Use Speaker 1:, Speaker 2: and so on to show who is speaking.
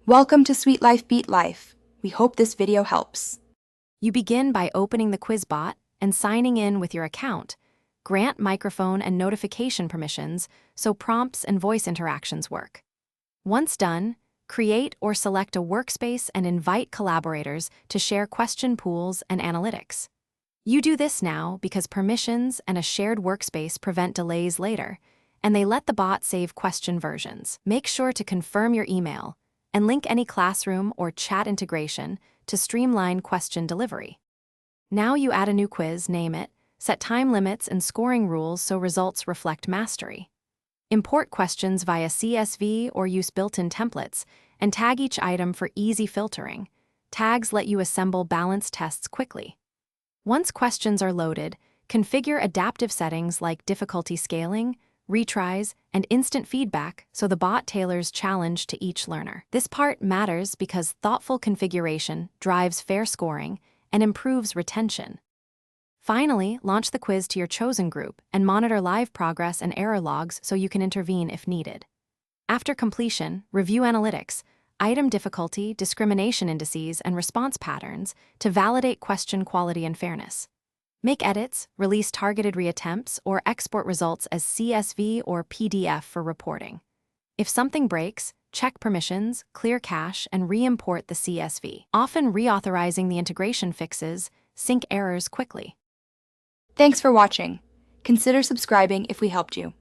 Speaker 1: Welcome to Sweet Life Beat Life. We hope this video helps.
Speaker 2: You begin by opening the quiz bot and signing in with your account. Grant microphone and notification permissions so prompts and voice interactions work. Once done, create or select a workspace and invite collaborators to share question pools and analytics. You do this now because permissions and a shared workspace prevent delays later, and they let the bot save question versions. Make sure to confirm your email and link any classroom or chat integration to streamline question delivery. Now you add a new quiz, name it, set time limits and scoring rules so results reflect mastery. Import questions via CSV or use built-in templates, and tag each item for easy filtering. Tags let you assemble balanced tests quickly. Once questions are loaded, configure adaptive settings like difficulty scaling, retries, and instant feedback so the bot tailors challenge to each learner. This part matters because thoughtful configuration drives fair scoring and improves retention. Finally, launch the quiz to your chosen group and monitor live progress and error logs so you can intervene if needed. After completion, review analytics, item difficulty, discrimination indices, and response patterns to validate question quality and fairness. Make edits, release targeted reattempts, or export results as CSV or PDF for reporting. If something breaks, check permissions, clear cache, and re-import the CSV. Often reauthorizing the integration fixes sync errors quickly.
Speaker 1: Thanks for watching. Consider subscribing if we helped you.